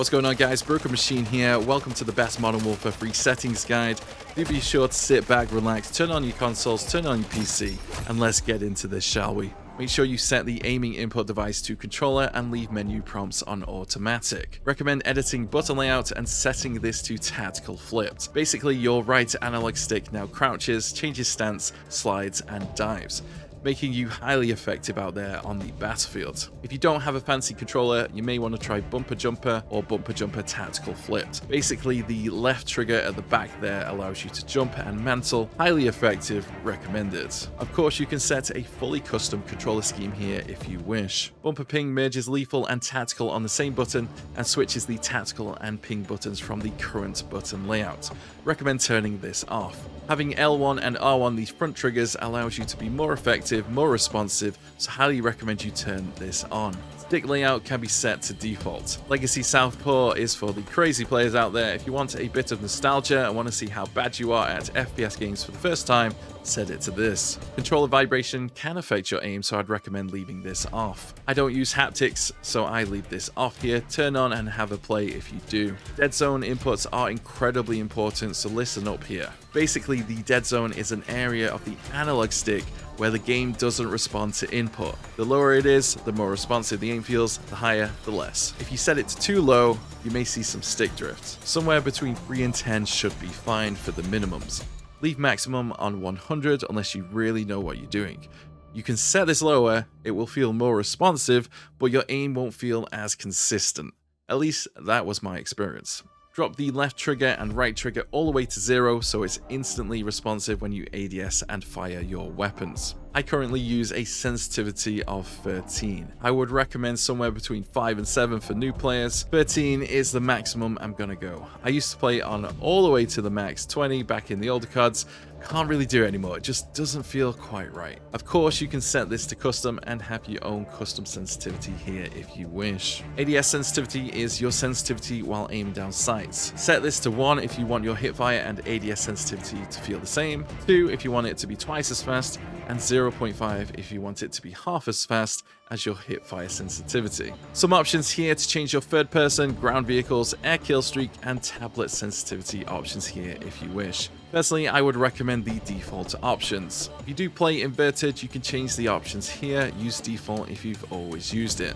What's going on, guys? TheBrokenMachine here. Welcome to the best Modern Warfare 3 settings guide. Do be sure to sit back, relax, turn on your consoles, turn on your PC, and let's get into this, shall we? Make sure you set the aiming input device to controller and leave menu prompts on automatic. Recommend editing button layout and setting this to tactical flipped. Basically, your right analog stick now crouches, changes stance, slides, and dives, making you highly effective out there on the battlefield. If you don't have a fancy controller, you may want to try bumper jumper or bumper jumper tactical flipped. Basically, the left trigger at the back there allows you to jump and mantle. Highly effective, recommended. Of course, you can set a fully custom controller scheme here if you wish. Bumper ping merges lethal and tactical on the same button and switches the tactical and ping buttons from the current button layout. Recommend turning this off. Having L1 and R1, these front triggers, allows you to be more effective, more responsive, so highly recommend you turn this on. Stick layout can be set to default. Legacy Southpaw is for the crazy players out there. If you want a bit of nostalgia and want to see how bad you are at FPS games for the first time, set it to this. Controller vibration can affect your aim, so I'd recommend leaving this off. I don't use haptics, so I leave this off here. Turn on and have a play if you do. Dead zone inputs are incredibly important, so listen up here. Basically, the dead zone is an area of the analog stick where the game doesn't respond to input. The lower it is, the more responsive the aim feels, the higher, the less. If you set it to too low, you may see some stick drift. Somewhere between 3 and 10 should be fine for the minimums. Leave maximum on 100 unless you really know what you're doing. You can set this lower, it will feel more responsive, but your aim won't feel as consistent. At least that was my experience. Drop the left trigger and right trigger all the way to 0 so it's instantly responsive when you ADS and fire your weapons. I currently use a sensitivity of 13. I would recommend somewhere between 5 and 7 for new players. 13 is the maximum I'm gonna go. I used to play on all the way to the max 20 back in the older CODs. Can't really do it anymore, it just doesn't feel quite right. Of course, you can set this to custom and have your own custom sensitivity here if you wish. ADS sensitivity is your sensitivity while aiming down sights. Set this to 1 if you want your hipfire and ADS sensitivity to feel the same, 2 if you want it to be twice as fast, and 0.5 if you want it to be half as fast as your hipfire sensitivity. Some options here to change your third person, ground vehicles, air kill streak, and tablet sensitivity options here if you wish. Personally, I would recommend the default options. If you do play inverted, you can change the options here. Use default if you've always used it.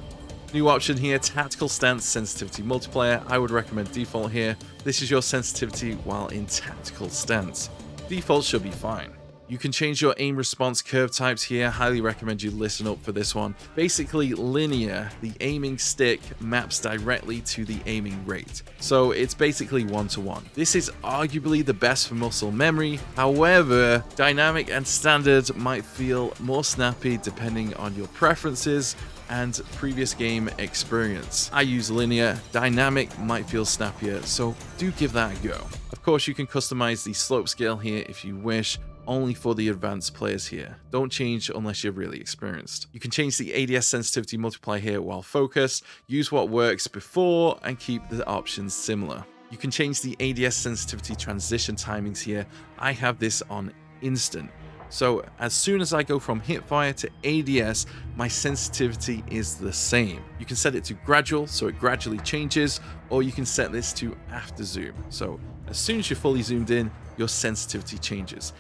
New option here, tactical stance sensitivity multiplayer. I would recommend default here. This is your sensitivity while in tactical stance. Default should be fine. You can change your aim response curve types here. Highly recommend you listen up for this one. Basically, linear, the aiming stick maps directly to the aiming rate. So it's basically 1-to-1. This is arguably the best for muscle memory. However, dynamic and standard might feel more snappy depending on your preferences and previous game experience. I use linear. Dynamic might feel snappier, so do give that a go. Of course, you can customize the slope scale here if you wish. Only for the advanced players here. Don't change unless you're really experienced. You can change the ADS sensitivity multiplier here while focused. Use what works before and keep the options similar. You can change the ADS sensitivity transition timings here. I have this on instant. So as soon as I go from hipfire to ADS, my sensitivity is the same. You can set it to gradual, so it gradually changes, or you can set this to after zoom. So as soon as you're fully zoomed in, your sensitivity changes.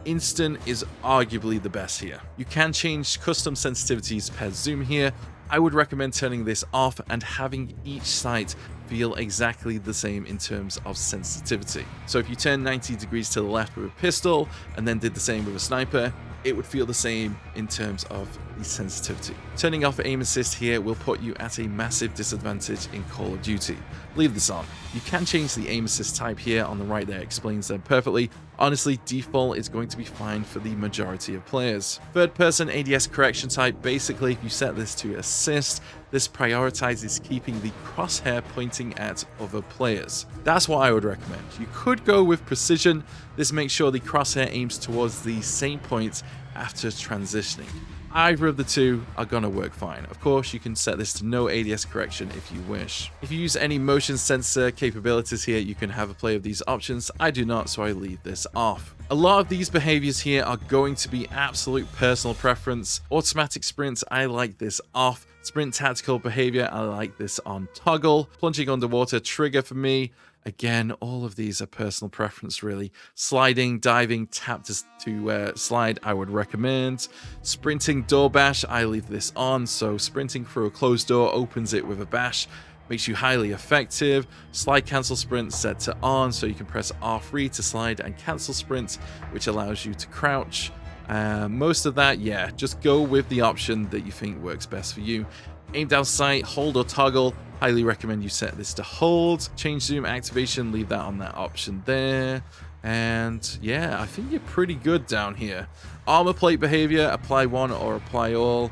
Instant is arguably the best here. You can change custom sensitivities per zoom here. I would recommend turning this off and having each sight feel exactly the same in terms of sensitivity. So if you turn 90 degrees to the left with a pistol and then did the same with a sniper, it would feel the same in terms of the sensitivity. Turning off aim assist here will put you at a massive disadvantage in Call of Duty. Leave this on. You can change the aim assist type here on the right there, explains them perfectly. Honestly, default is going to be fine for the majority of players. Third person ADS correction type, basically if you set this to assist, this prioritizes keeping the crosshair pointing at other players. That's what I would recommend. You could go with precision. This makes sure the crosshair aims towards the same point after transitioning. Either of the two are gonna work fine. Of course, you can set this to no ADS correction if you wish. If you use any motion sensor capabilities here, you can have a play of these options. I do not, so I leave this off. A lot of these behaviors here are going to be absolute personal preference. Automatic sprints, I like this off. Sprint tactical behavior, I like this on toggle. Plunging underwater, trigger for me. Again, all of these are personal preference, really. Sliding, diving, tap to slide, I would recommend. Sprinting door bash, I leave this on. So sprinting through a closed door opens it with a bash. Makes you highly effective. Slide cancel sprint set to on, so you can press R3 to slide and cancel sprint, which allows you to crouch. Most of that, yeah, just go with the option that you think works best for you. Aim down sight, hold or toggle. Highly recommend you set this to hold. Change zoom activation, leave that on that option there. And yeah, I think you're pretty good down here. Armor plate behavior, apply one or apply all.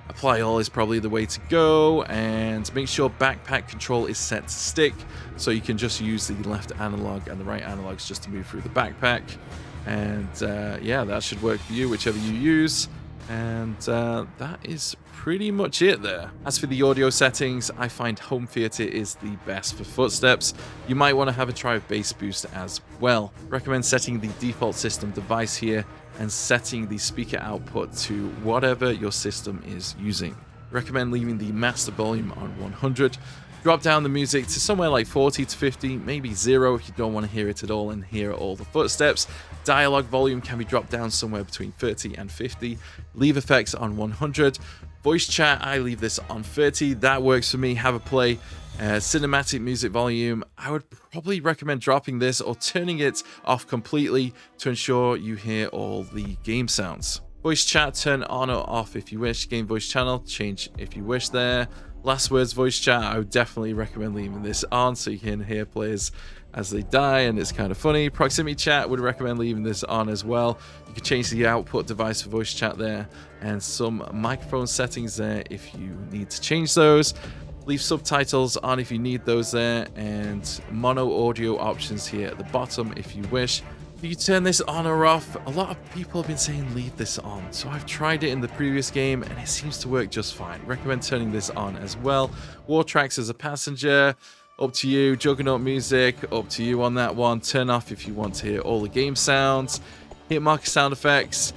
Apply all is probably the way to go, and make sure backpack control is set to stick, so you can just use the left analog and the right analogs just to move through the backpack. And yeah, that should work for you, whichever you use. And that is pretty much it there. As for the audio settings, I find home theater is the best for footsteps. You might want to have a try of bass boost as well. Recommend setting the default system device here and setting the speaker output to whatever your system is using. Recommend leaving the master volume on 100. Drop down the music to somewhere like 40 to 50, maybe 0 if you don't want to hear it at all and hear all the footsteps. Dialogue volume can be dropped down somewhere between 30 and 50. Leave effects on 100. Voice chat, I leave this on 30. That works for me. Have a play. Cinematic music volume, I would probably recommend dropping this or turning it off completely to ensure you hear all the game sounds. Voice chat, turn on or off if you wish. Game voice channel, change if you wish there. Last words voice chat, I would definitely recommend leaving this on so you can hear players as they die, and it's kind of funny. Proximity chat, would recommend leaving this on as well. You can change the output device for voice chat there, and some microphone settings there if you need to change those. Leave subtitles on if you need those there, and mono audio options here at the bottom if you wish. You can turn this on or off. A lot of people have been saying leave this on, so I've tried it in the previous game and it seems to work just fine. Recommend turning this on as well. War tracks as a passenger, up to you. Juggernaut music, up to you on that one. Turn off if you want to hear all the game sounds. Hit marker sound effects,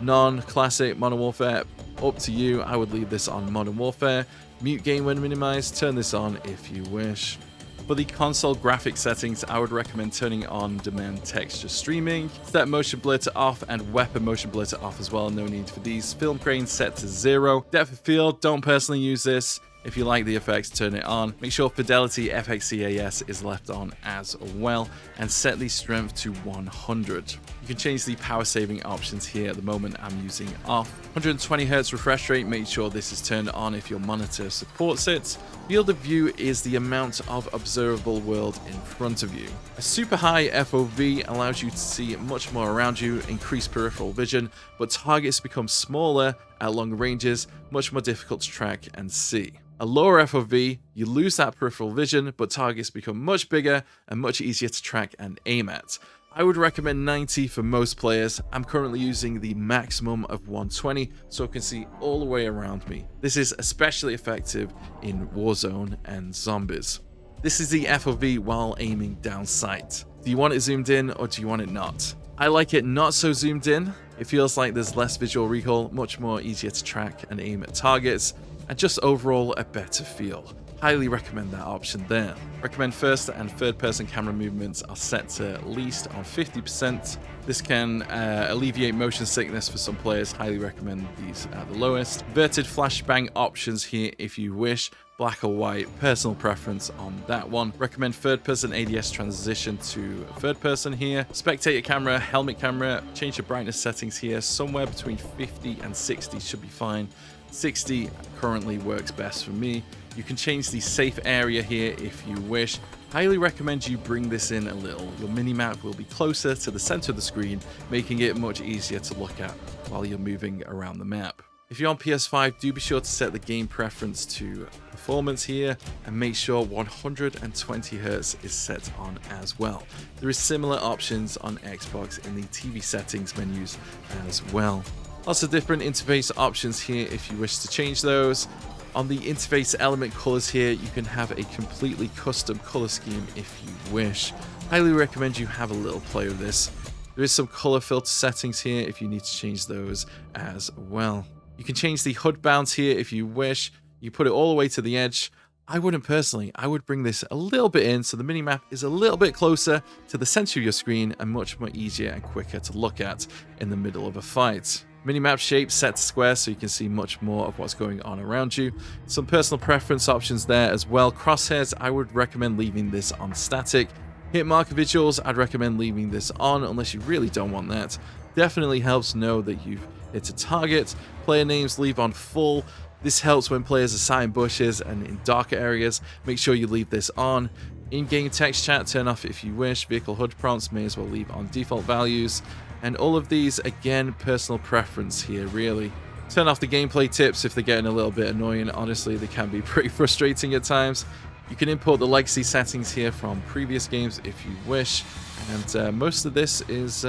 non-classic, Modern Warfare, up to you. I would leave this on Modern Warfare. Mute game when minimized, turn this on if you wish. For the console graphics settings, I would recommend turning on demand texture streaming. Set motion blur to off and weapon motion blur to off as well, no need for these. Film grain set to 0. Depth of field, don't personally use this. If you like the effects, turn it on. Make sure Fidelity FXCAS is left on as well, and set the strength to 100. You can change the power saving options here. At the moment, I'm using off. 120 Hz refresh rate, make sure this is turned on if your monitor supports it. Field of view is the amount of observable world in front of you. A super high FOV allows you to see much more around you, increase peripheral vision, but targets become smaller at long ranges, much more difficult to track and see. A lower FOV, you lose that peripheral vision, but targets become much bigger and much easier to track and aim at. I would recommend 90 for most players. I'm currently using the maximum of 120, so I can see all the way around me. This is especially effective in Warzone and zombies. This is the FOV while aiming down sight. Do you want it zoomed in or do you want it not? I like it not so zoomed in. It feels like there's less visual recall, much more easier to track and aim at targets, and just overall a better feel. Highly recommend that option there. Recommend first and third person camera movements are set to at least on 50%. This can alleviate motion sickness for some players. Highly recommend these at the lowest. Inverted flashbang options here if you wish. Black or white, personal preference on that one. Recommend third person ADS transition to third person here. Spectator camera, helmet camera, change the brightness settings here. Somewhere between 50 and 60 should be fine. 60 currently works best for me. You can change the safe area here if you wish. Highly recommend you bring this in a little. Your minimap will be closer to the center of the screen, making it much easier to look at while you're moving around the map. If you're on PS5, do be sure to set the game preference to performance here and make sure 120 Hz is set on as well. There is similar options on Xbox in the TV settings menus as well. Lots of different interface options here if you wish to change those. On the interface element colors here, you can have a completely custom color scheme if you wish. Highly recommend you have a little play with this. There is some color filter settings here if you need to change those as well. You can change the HUD bounce here if you wish. You put it all the way to the edge. I wouldn't personally. I would bring this a little bit in so the minimap is a little bit closer to the center of your screen and much more easier and quicker to look at in the middle of a fight. Minimap shape set to square so you can see much more of what's going on around you. Some personal preference options there as well. Crosshairs, I would recommend leaving this on static. Hit marker visuals, I'd recommend leaving this on unless you really don't want that. Definitely helps know that you've hit a target. Player names, leave on full. This helps when players are sat in bushes and in darker areas. Make sure you leave this on. In-game text chat, turn off if you wish. Vehicle HUD prompts, may as well leave on default values. And all of these, again, personal preference here, really. Turn off the gameplay tips if they're getting a little bit annoying. Honestly, they can be pretty frustrating at times. You can import the legacy settings here from previous games if you wish. And most of this is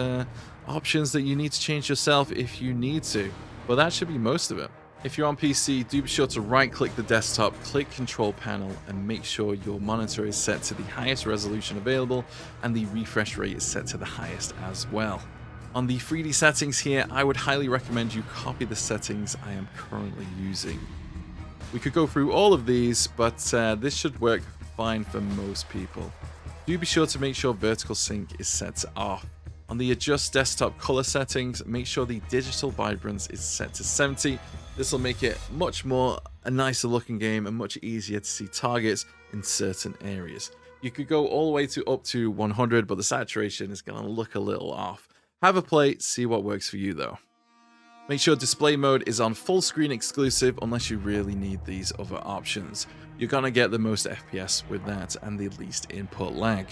options that you need to change yourself if you need to. But that should be most of it. If you're on PC, do be sure to right-click the desktop, click Control Panel, and make sure your monitor is set to the highest resolution available, and the refresh rate is set to the highest as well. On the 3D settings here, I would highly recommend you copy the settings I am currently using. We could go through all of these, but this should work fine for most people. Do be sure to make sure vertical sync is set to off. On the adjust desktop color settings, make sure the digital vibrance is set to 70. This will make it much more a nicer looking game and much easier to see targets in certain areas. You could go all the way to up to 100, but the saturation is going to look a little off. Have a play, see what works for you though. Make sure display mode is on full screen exclusive unless you really need these other options. You're going to get the most FPS with that and the least input lag.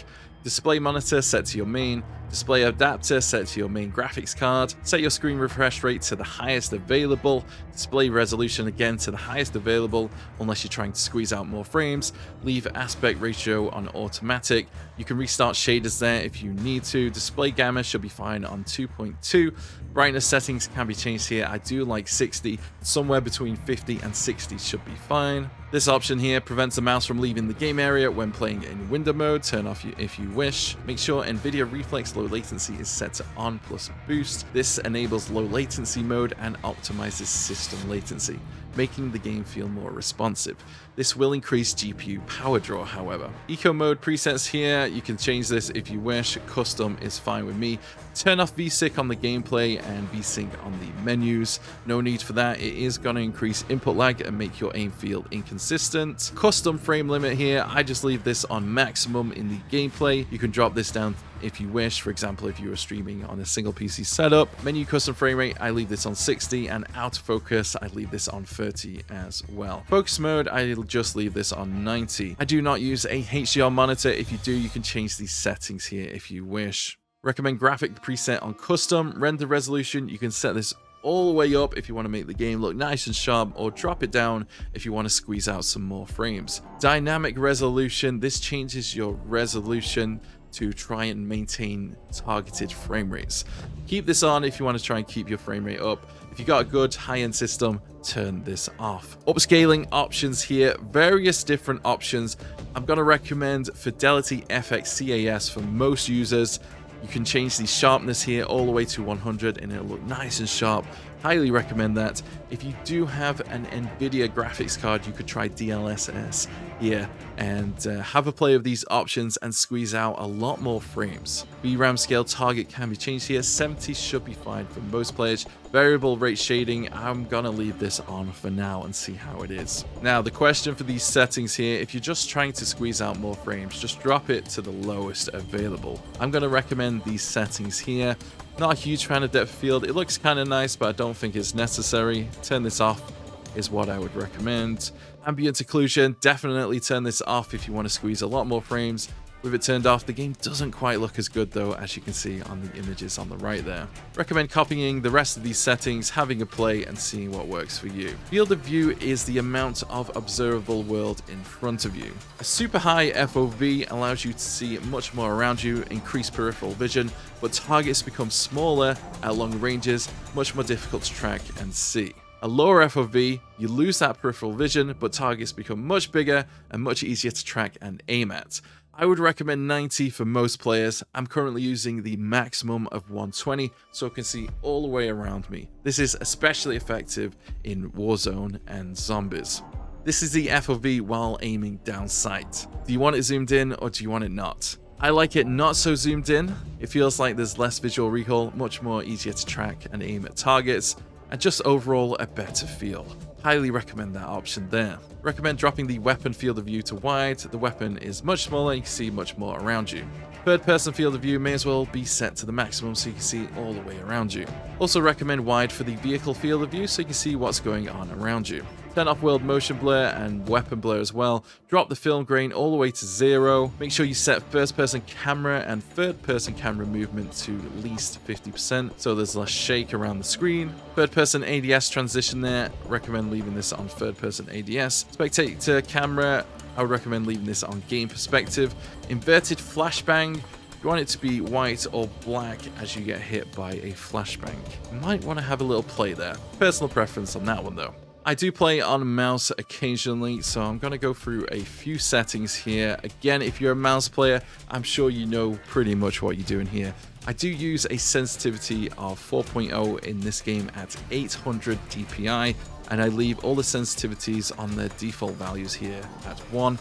Display monitor set to your main, display adapter set to your main graphics card, set your screen refresh rate to the highest available, display resolution again to the highest available unless you're trying to squeeze out more frames, leave aspect ratio on automatic, you can restart shaders there if you need to, display gamma should be fine on 2.2, brightness settings can be changed here, I do like 60, somewhere between 50 and 60 should be fine. This option here prevents the mouse from leaving the game area when playing in window mode, turn off if you wish. Make sure NVIDIA Reflex low latency is set to on plus boost. This enables low latency mode and optimizes system latency, making the game feel more responsive. This will increase GPU power draw, however. Eco mode presets here, you can change this if you wish. Custom is fine with me. Turn off VSync on the gameplay and VSync on the menus. No need for that. It is going to increase input lag and make your aim field inconsistent. Custom frame limit here, I just leave this on maximum in the gameplay. You can drop this down if you wish. For example, if you were streaming on a single PC setup. Menu custom frame rate, I leave this on 60, and autofocus, I leave this on 30 as well. Focus mode, I'll just leave this on 90. I do not use a HDR monitor. If you do, you can change these settings here if you wish. Recommend graphic preset on custom. Render resolution, you can set this all the way up if you want to make the game look nice and sharp, or drop it down if you want to squeeze out some more frames. Dynamic resolution, this changes your resolution to try and maintain targeted frame rates. Keep this on if you want to try and keep your frame rate up. If you got a good high-end system, turn this off. Upscaling options here, various different options. I'm going to recommend Fidelity FX CAS for most users. You can change the sharpness here all the way to 100 and it'll look nice and sharp. Highly recommend that. If you do have an NVIDIA graphics card, you could try DLSS here and have a play of these options and squeeze out a lot more frames. VRAM scale target can be changed here. 70 should be fine for most players. Variable rate shading, I'm gonna leave this on for now and see how it is. Now, the question for these settings here, if you're just trying to squeeze out more frames, just drop it to the lowest available. I'm gonna recommend these settings here. Not a huge fan of depth of field. It looks kind of nice, but I don't think it's necessary. Turn this off is what I would recommend. Ambient occlusion, definitely turn this off if you want to squeeze a lot more frames. With it turned off, the game doesn't quite look as good though, as you can see on the images on the right there. Recommend copying the rest of these settings, having a play, and seeing what works for you. Field of view is the amount of observable world in front of you. A super high FOV allows you to see much more around you, increase peripheral vision, but targets become smaller at long ranges, much more difficult to track and see. A lower FOV, you lose that peripheral vision, but targets become much bigger and much easier to track and aim at. I would recommend 90 for most players. I'm currently using the maximum of 120 so I can see all the way around me. This is especially effective in Warzone and zombies. This is the FOV while aiming down sight. Do you want it zoomed in or do you want it not? I like it not so zoomed in. It feels like there's less visual recall, much more easier to track and aim at targets, and just overall a better feel. Highly recommend that option there. Recommend dropping the weapon field of view to wide. The weapon is much smaller, you can see much more around you. Third person field of view may as well be set to the maximum so you can see all the way around you. Also recommend wide for the vehicle field of view so you can see what's going on around you. Turn off world motion blur and weapon blur as well. Drop the film grain all the way to 0. Make sure you set first person camera and third person camera movement to at least 50% so there's less shake around the screen. Third person ADS transition there, recommend leaving this on third person ADS. Spectator camera, I would recommend leaving this on game perspective. Inverted flashbang, you want it to be white or black as you get hit by a flashbang. You might want to have a little play there. Personal preference on that one though. I do play on mouse occasionally, so I'm going to go through a few settings here. Again, if you're a mouse player, I'm sure you know pretty much what you're doing here. I do use a sensitivity of 4.0 in this game at 800 dpi, and I leave all the sensitivities on their default values here at 1.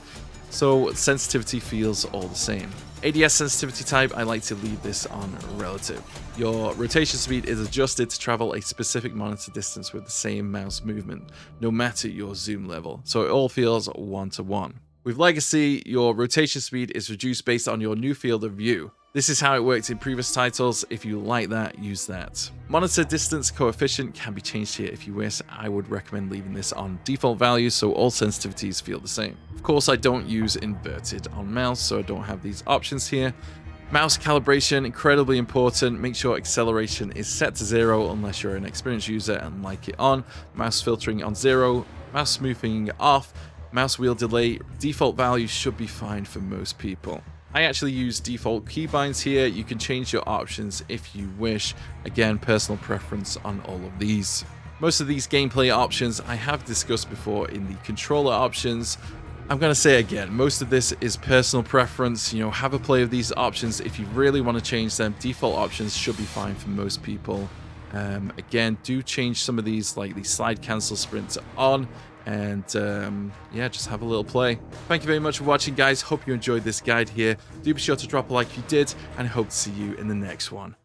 So sensitivity feels all the same. ADS sensitivity type, I like to leave this on relative. Your rotation speed is adjusted to travel a specific monitor distance with the same mouse movement, no matter your zoom level. So it all feels 1-to-1. With Legacy, your rotation speed is reduced based on your new field of view. This is how it worked in previous titles. If you like that, use that. Monitor distance coefficient can be changed here if you wish. I would recommend leaving this on default values so all sensitivities feel the same. Of course, I don't use inverted on mouse, so I don't have these options here. Mouse calibration, incredibly important. Make sure acceleration is set to 0 unless you're an experienced user and like it on. Mouse filtering on 0, mouse smoothing off, mouse wheel delay. Default values should be fine for most people. I actually use default keybinds here. You can change your options if you wish. Again, personal preference on all of these. Most of these gameplay options I have discussed before in the controller options. I'm going to say again, most of this is personal preference. You know, have a play of these options. If you really want to change them, default options should be fine for most people. Again, do change some of these, like the slide cancel sprint on. And yeah, just have a little play. Thank you very much for watching, guys. Hope you enjoyed this guide here. Do be sure to drop a like if you did, and I hope to see you in the next one.